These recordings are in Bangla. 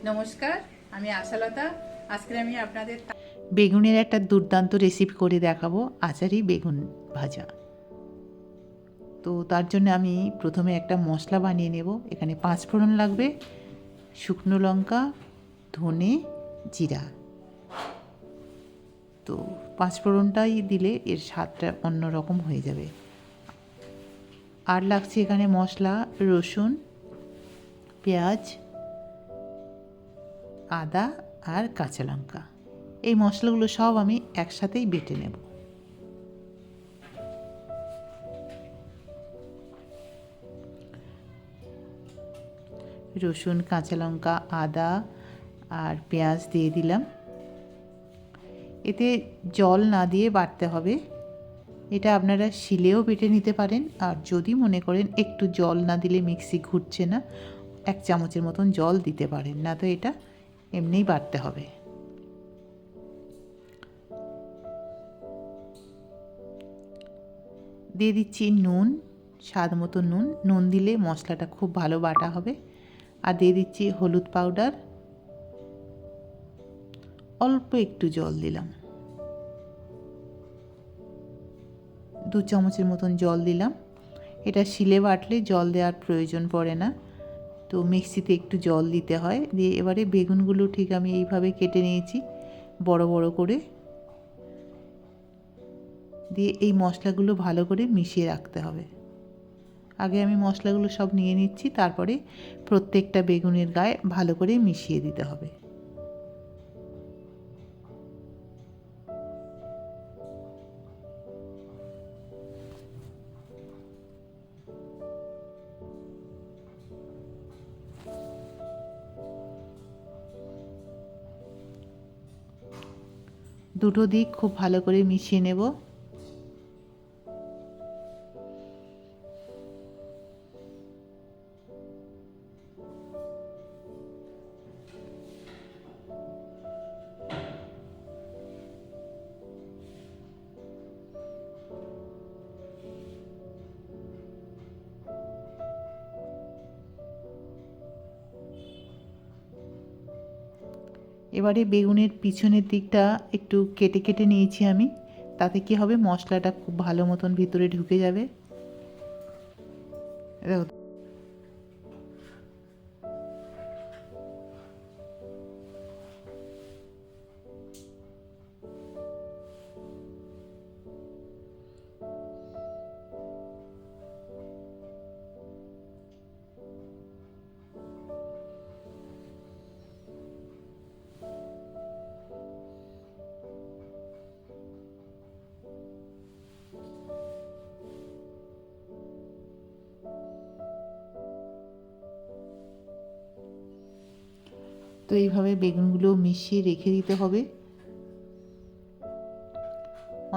নমস্কার, আমি আশালতা। আজকে আমি আপনাদের বেগুনের একটা দুর্দান্ত রেসিপি করে দেখাবো, আচারি বেগুন ভাজা। তো তার জন্য আমি প্রথমে একটা মশলা বানিয়ে নেব। এখানে 5 ফোড়ন লাগবে, শুকনো লঙ্কা, ধনে, জিরা। তো 5 ফোড়নটাই দিলে এর স্বাদটা অন্যরকম হয়ে যাবে। আর লাগছে এখানে মশলা, রসুন, পেঁয়াজ, আদা আর কাঁচা লঙ্কা। এই মশলাগুলো সব আমি একসাথেই বেটে নেব। রসুন, কাঁচা লঙ্কা, আদা আর পেঁয়াজ দিয়ে দিলাম। এতে জল না দিয়ে বাটতে হবে। এটা আপনারা শিলেও বেটে নিতে পারেন, আর যদি মনে করেন একটু জল না দিলে মিক্সি ঘুরছে না, 1 চামচের মতন জল দিতে পারেন, না তো এটা এমনিই বাটতে হবে। দিয়ে দিচ্ছি নুন, স্বাদ মতো নুন। নুন দিলে মশলাটা খুব ভালো বাটা হবে। আর দিয়ে দিচ্ছি হলুদ পাউডার, অল্প একটু জল দিলাম, 2 চামচের মতন জল দিলাম। এটা শিলে বাটলে জল দেওয়ার প্রয়োজন পড়ে না, তো মিক্সিতে একটু জল দিতে হয়। দিয়ে এবারে বেগুনগুলো ঠিক আমি এইভাবে কেটে নিয়েছি বড় বড় করে। দিয়ে এই মশলাগুলো ভালো করে মিশিয়ে রাখতে হবে। আগে আমি মশলাগুলো সব নিয়ে নিচ্ছি, তারপরে প্রত্যেকটা বেগুনের গায়ে ভালো করে মিশিয়ে দিতে হবে। দুটো দিক খুব ভালো করে মিশিয়ে নেব। এবারে বেগুনের পিছনের দিকটা একটু কেটে কেটে নিয়েছি আমি। তাতে কি হবে, মশলাটা খুব ভালো মতন ভিতরে ঢুকে যাবে। তো এইভাবে বেগুনগুলো মিশিয়ে রেখে দিতে হবে।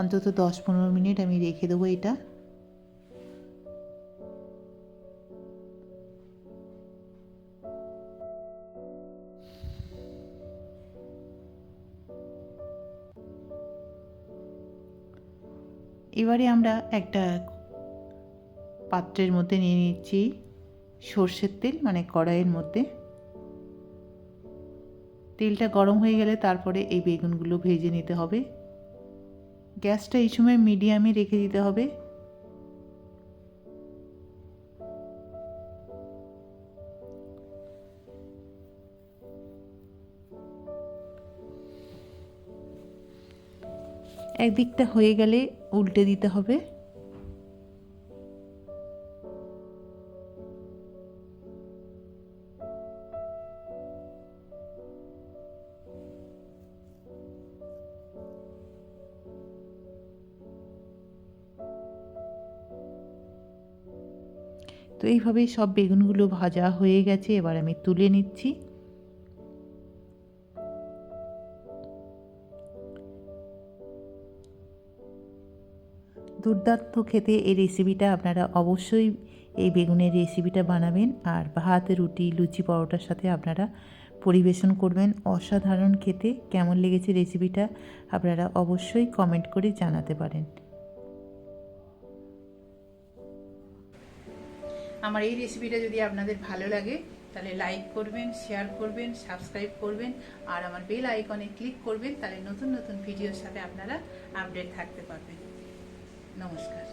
অন্তত 10-15 মিনিট আমি রেখে দেবো এটা। এবারে আমরা একটা পাত্রের মধ্যে নিয়ে নিচ্ছি সর্ষের তেল, মানে কড়াইয়ের মধ্যে। তেলটা গরম হয়ে গেলে তারপরে এই বেগুনগুলো ভেজে নিতে হবে। গ্যাসটা এই সময় মিডিয়ামে রেখে দিতে হবে। একদিকটা হয়ে গেলে উল্টে দিতে হবে। তো এইভাবেই সব বেগুনগুলো ভাজা হয়ে গেছে। এবার আমি তুলে নিচ্ছি। দুর্দান্ত খেতে এই রেসিপিটা, আপনারা অবশ্যই এই বেগুনের রেসিপিটা বানাবেন আর ভাত, রুটি, লুচি, পরোটার সাথে আপনারা পরিবেশন করবেন। অসাধারণ খেতে। কেমন লেগেছে রেসিপিটা আপনারা অবশ্যই কমেন্ট করে জানাতে পারেন। আমার এই রেসিপিটা যদি আপনাদের ভালো লাগে তাহলে লাইক করবেন, শেয়ার করবেন, সাবস্ক্রাইব করবেন আর আমার বেল আইকনে ক্লিক করবেন। তাহলে নতুন নতুন ভিডিওর সাথে আপনারা আপডেট থাকতে পারবেন। নমস্কার।